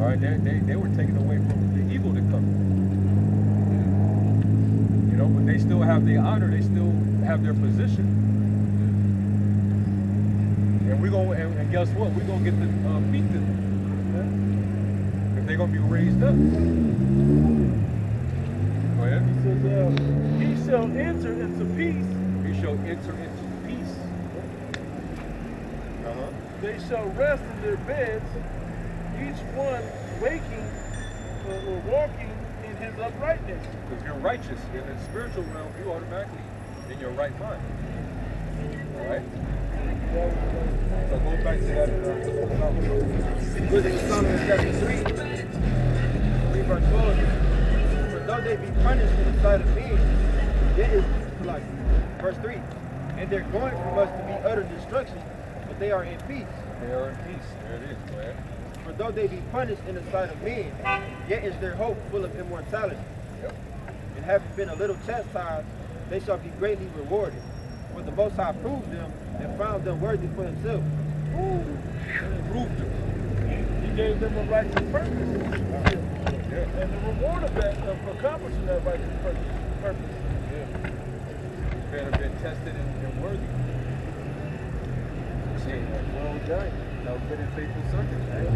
All right, they were taken away from the evil to come. You know, but they still have their honor. They still have their position. And we're gonna and guess what? We're gonna get to meet them. If they're gonna be raised up. Go ahead. He says, he shall enter into peace. He shall enter into peace. They shall rest in their beds, each one waking or walking in his uprightness. If you're righteous in the spiritual realm, you automatically in your right mind. All right. So go back to that. Book of Solomon chapter 3, read verse 12. For though they be punished in the sight of men, yet is like verse 3. And they're going from us to be utter destruction, but they are in peace. They are in peace. There it is. Go ahead. For though they be punished in the sight of men, yet is their hope full of immortality. Yep. And having been a little chastised, they shall be greatly rewarded. For the Most High proved them and found them worthy for himself. Proved them. He gave them a righteous purpose. Yeah. And the reward of that, of accomplishing that righteous purpose. Yeah. Better been tested and worthy. See, well done. No good and faithful servant, right?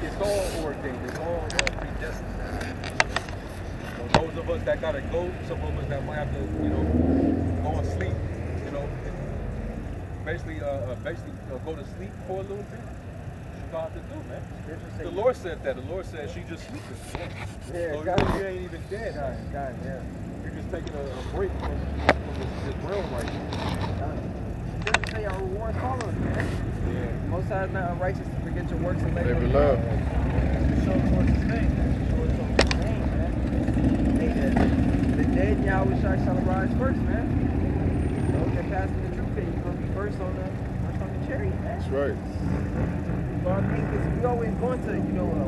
It's all ordained. It's all predestined. So those of us that gotta go, some of us that might have to, go and sleep, basically go to sleep for a little bit. You have to do, man. The Lord said that. The Lord said she just sleeping. Yeah, so you ain't even dead. God, yeah. You're just taking a break from this realm right here. It doesn't say our reward follows, man. Yeah. Most High is not unrighteous to forget your works and labor. Love. To show towards his name. Show it to his name, man. Hey, the dead in Yahweh shall arise first, man. Those that pass in the truth, you're going to be first on the chariot, man. That's right. Well, I mean, because we always going to,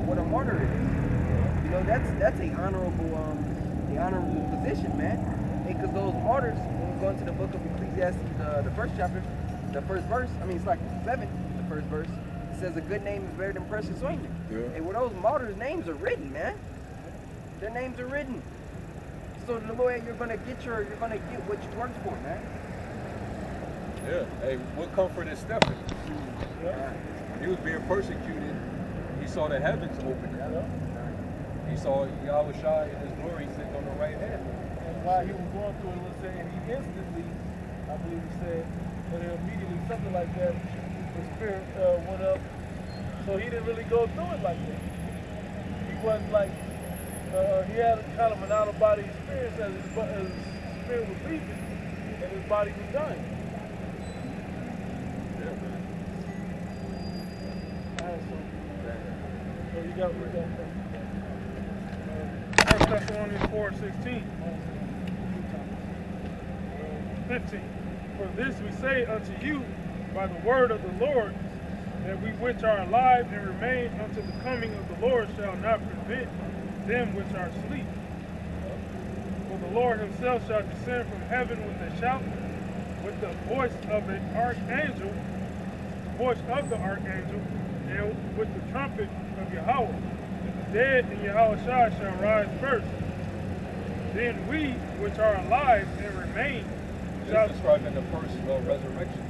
what a martyr is. That's a honorable position, man. Because those martyrs, when we go into the book of Ecclesiastes, the first chapter, the first verse, it's like 7, the first verse, it says a good name is better than precious ointment. Yeah. And where those martyrs' names are written, man. Their names are written. So the Lord, you're gonna get what you worked for, man. Yeah. Hey, what comfort is Stephen? Yeah. When he was being persecuted, he saw the heavens open. He saw Yahweh Shai in his glory sitting on the right hand. And while he was going through it, let's say, and he instantly, I believe he said, and then immediately something like that, the spirit went up. So he didn't really go through it like that. He wasn't like, he had kind of an out-of-body experience as his spirit was leaving and his body was dying. Yeah, man. All right, so you got what that. 1 Thessalonians 4:16. 15. For this we say unto you by the word of the Lord, that we which are alive and remain unto the coming of the Lord shall not prevent them which are asleep. For the Lord himself shall descend from heaven with a shout, with the voice of the archangel, and with the trumpet of Yahweh. The dead in Yahweh Shai shall rise first. Then we which are alive and remain shall... It's describing the first resurrection.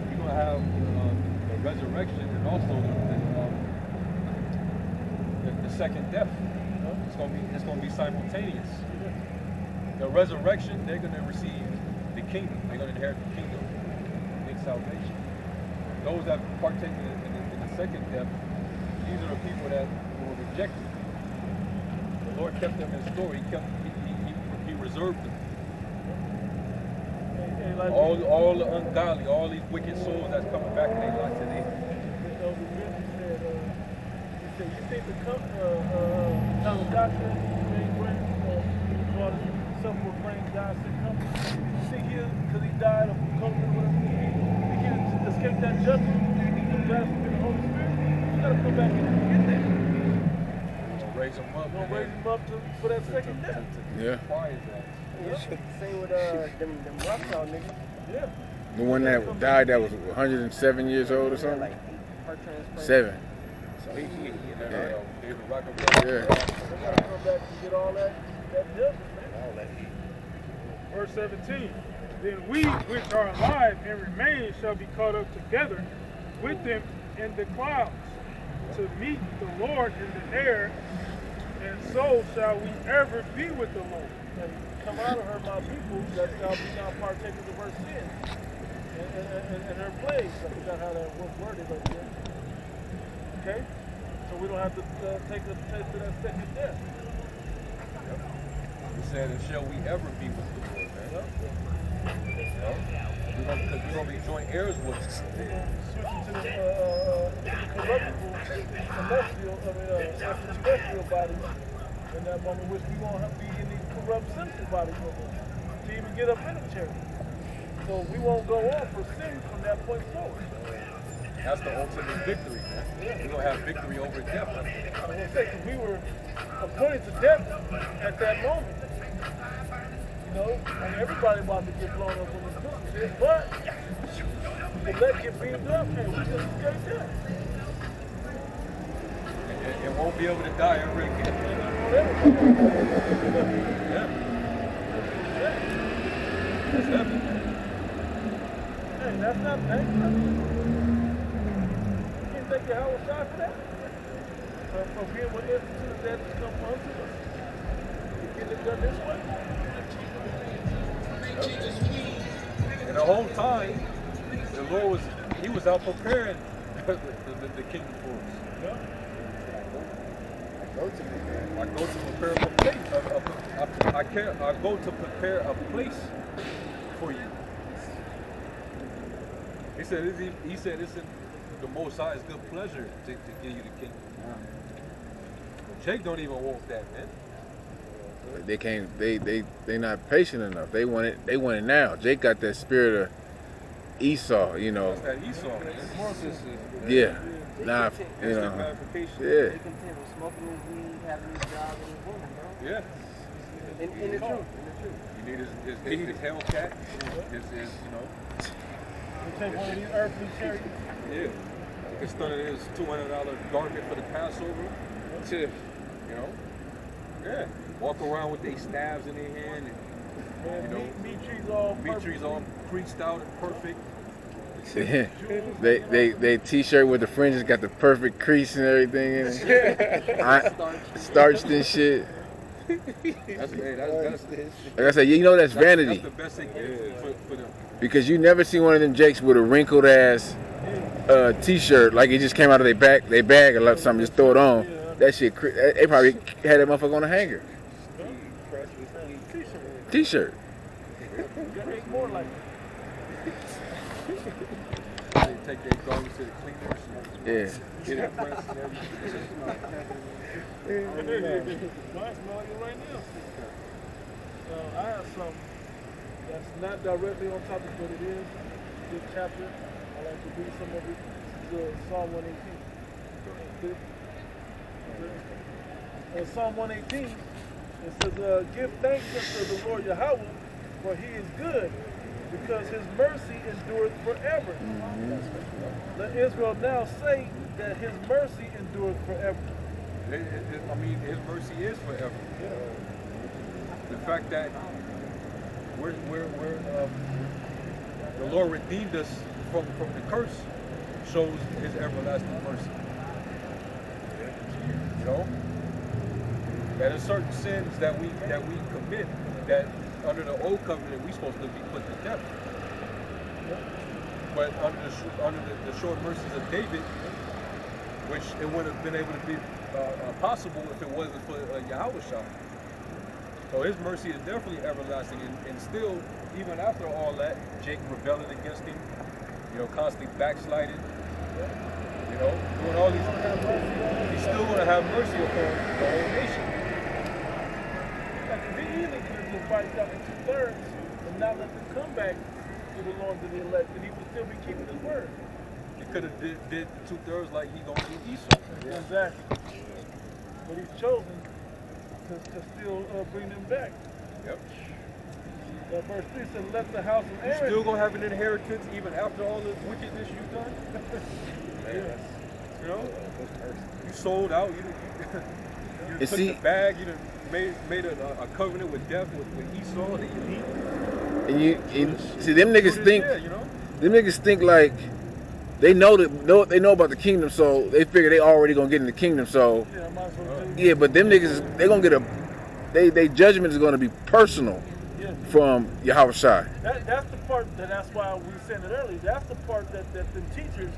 You're going to have the resurrection and also the second death. It's going to be simultaneous. The resurrection, they're going to receive the kingdom. They're going to inherit the kingdom in salvation. Those that partake in the second death, these are the people that were rejected. The Lord kept them in store. He reserved them. And like All the ungodly, all these wicked souls that's coming back in their life today. He said, you think the common doctrine may bring, something will bring God's sick company? You think because he died of COVID or whatever, you think he'll escape that judgment? God's given the Holy Spirit? You gotta come back and get that. raise him up. Gonna raise him up for that second death. Yeah. Quiet that. Same with them Rothschild niggas. Yeah. The one that died that was 107 years old or Yeah, something? like 8 heart transplants. 7. So he Yeah. David Rockefeller. Yeah. They gotta come back and get all that judgment, man. All that heat. Verse 17. Then we which are alive and remain shall be caught up together with them in the clouds to meet the Lord in the air, and so shall we ever be with the Lord. And come out of her, my people, that shall be not partakers of her sins and her plagues. I forgot how that was worded up there. Okay? So we don't have to take the taste of that second death. He said, and shall we ever be with the Lord, man? Yep. Because we're going to be joint heirs with him. Switching to the corruptible, celestial bodies in that moment, which we won't have to be in these corrupt sinful bodies no more to even get up in the chair. So we won't go on for sin from that point forward. That's the ultimate victory, man. We're going to have victory over death. I was going to say, because we were appointed to death at that moment. You know, and everybody about to get blown up on this cookie shit, but the leg get beamed up and we just escaped death. And won't be able to die ever again. Yeah. That's heaven, man. Hey, that's not bad. You can't take your house shot for that. For being with instances that has come unto us. You get it done this way. And the whole time, the Lord was out preparing the kingdom for us. Yeah. I go to prepare a place. I go to prepare a place for you. He said it's in the Most High's good pleasure to give you the kingdom. Jake don't even want that, man. They can't. They not patient enough. They want it now. Jake got that spirit of Esau, you know. That's that Esau, man. Yeah. Nah, you Instant know. gratification. Yeah. They content with smoking his weed, having his job, and his woman, bro. Yeah. In the truth. You need his Hellcat, his you know. You take one of these earthly chariots. Yeah. Instead of his $200 garment for the Passover, to, you know, yeah. Walk around with their stabs in their hand and, you know, meat trees all meat trees all creased out and perfect. they t-shirt with the fringes got the perfect crease and everything in it. Starched and shit. That's Like I said, you know that's vanity. That's the best thing for them. Because you never see one of them Jakes with a wrinkled ass t-shirt like it just came out of their bag or let something just throw it on. That shit, they probably had that motherfucker on a hanger. T-shirt. Ain't more like They take their garments to the cleaners. Yeah. Get it pressed and everything. Mine's smelling it right now. I have something that's not directly on topic, but it is this chapter. I like to read some of it. This is Psalm 118. Psalm 118, it says, give thanks unto the Lord Yahweh, for he is good, because his mercy endureth forever. Let Israel now say that his mercy endureth forever. I mean, his mercy is forever. The fact that the Lord redeemed us from the curse shows his everlasting mercy. You know? That there's certain sins that we commit that under the old covenant we're supposed to be put to death. But under the short mercies of David, which it wouldn't have been able to be possible if it wasn't for Yahweh Shah. So his mercy is definitely everlasting, and still, even after all that, Jacob rebelling against him, you know, constantly backsliding, you know, doing all these things, he's still going to have mercy upon the whole nation. He easily could have just wiped out the 2/3 and not let them come back to the Lord of the elect, and he would still be keeping his word. He could have did the 2/3 like he gonna do Esau. Exactly. but he's chosen to still bring them back. Yep. Verse 3 says, let the house of You Aaron. still gonna have an inheritance even after all the wickedness you've done. Man, you know, you sold out. You took see- the bag. You done made a covenant with death with Esau, the elite. And you see them niggas think Yeah, you know. them niggas think like they know about the kingdom, so they figure they already gonna get in the kingdom. So Yeah, might as well do. yeah, but them niggas they gonna get they judgment is gonna be personal Yeah. from Yahweh Shai. That's the part that's why we said it earlier. That's the part that the teachers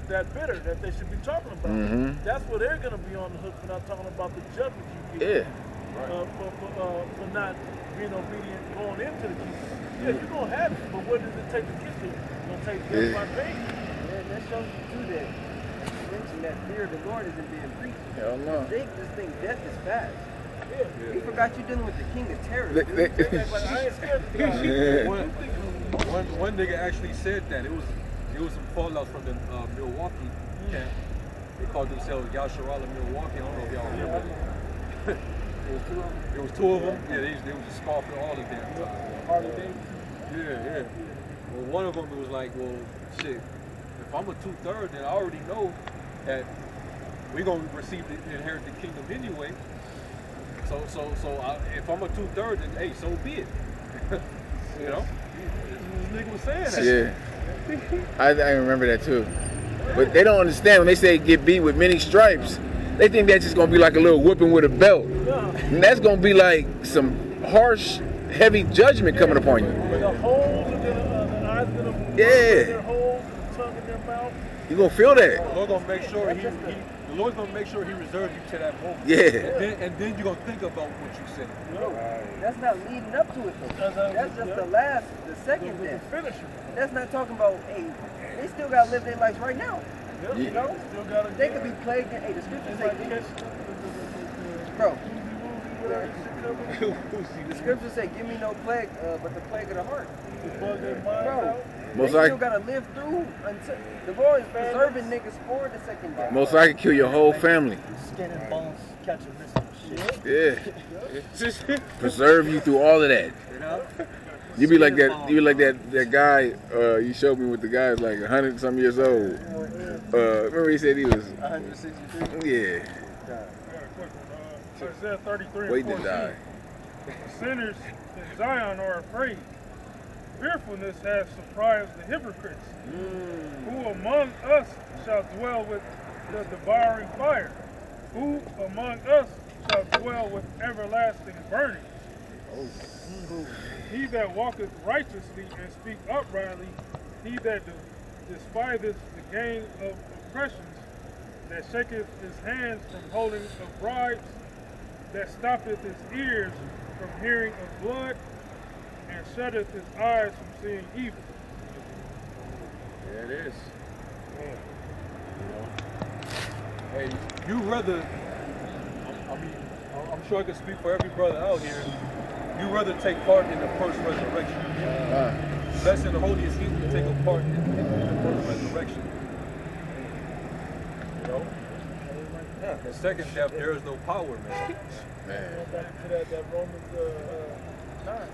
that bitter that they should be talking about. Mhm. That's where they're gonna be on the hook for not talking about the judgment you get. Yeah. For not being obedient going into the kingdom. Yeah, you're gonna have it, but what does it take to get there? It's gonna take death by pain. Yeah, that shows you too that you mentioned that fear of the Lord isn't being preached. Hell no. They just think death is fast. Yeah. We forgot you dealing with the king of terror. They- dude. they- Like, I ain't scared of God. Yeah. One nigga actually said that it was some fallouts from the Milwaukee camp. They called themselves Yasharala Milwaukee. I don't know if y'all remember. There was two of them. Yeah, they was just scoffing all the damn time. Harley Davidson. Yeah. Well, one of them was like, well, shit. If I'm a 2/3, then I already know that we're gonna receive inherit the kingdom anyway. So if I'm a 2/3, then hey, so be it. You know, this nigga was saying that. Yeah. I remember that too. But they don't understand when they say get beat with many stripes. They think that's just gonna be like a little whipping with a belt. And that's gonna be like some harsh, heavy judgment coming upon you. The holes are gonna, the eyes are gonna move. Yeah. Their holes, the tongue in their mouth. You gonna feel that. The Lord's gonna make sure the Lord's gonna make sure He reserves you to that moment. Yeah. And then you're gonna think about what you said. No, that's not leading up to it though. That's just the second The death. finisher. That's not talking about, hey, they still gotta live their lives right now. Yeah. You know? Still gotta They could be plagued in, hey, the scriptures It's like say, catch bro, the the scriptures say, give me no plague, but the plague of the heart. bug their mind Bro, out. they Most still likely, gotta live through until the Lord is preserving niggas for the second death. most likely kill your whole family. Skin and bones catching this shit. Yeah. Preserve you through all of that. You know? You be like that. You be like that guy. You showed me with the guy who's like 100-some years old. Remember he said he was. 163. Yeah. I got a quick one. Isaiah 33 and Waiting to 14. die. Sinners in Zion are afraid. Fearfulness has surprised the hypocrites. Who among us shall dwell with the devouring fire? Who among us shall dwell with everlasting burning? He that walketh righteously and speak uprightly, he that despiseth the gain of oppressions, that shaketh his hands from holding of bribes, that stoppeth his ears from hearing of blood, and shutteth his eyes from seeing evil. There it is. Hey, you rather, I mean, I'm sure I can speak for every brother out here. You rather take part in the first resurrection. Blessed and holy is he who take a part in the first resurrection. You know? The second death, there is no power, man. Back to that Romans 9.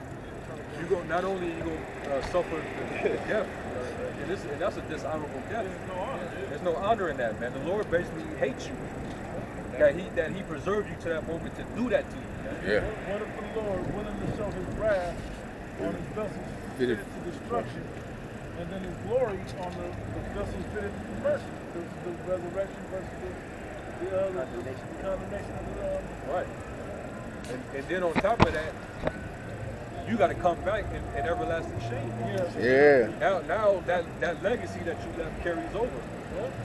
You go not only you go suffer the death, and that's a dishonorable death. There's no honor in that, man. The Lord basically hates you. That he preserved you to that moment to do that to you. Man. Yeah. What if the Lord willing to show his wrath on his vessels fitted to destruction, and then his glory on the vessels fitted to mercy? The resurrection versus the condemnation of the Right. And then on top of that, you got to come back in everlasting shame. Yeah. Now that legacy that you left carries over.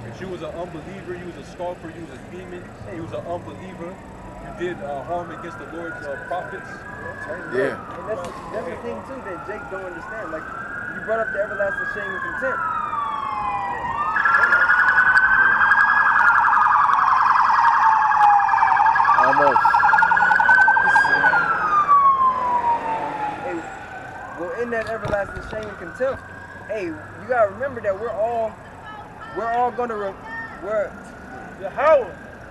If you was an unbeliever, you was a scoffer, you was a demon, you was an unbeliever, you did harm against the Lord's prophets. Yeah. And that's the thing too that Jake don't understand. Like, you brought up the everlasting shame and contempt. Almost. Hey, well, in that everlasting shame and contempt, hey, you gotta remember that we're all gonna we're Yahweh.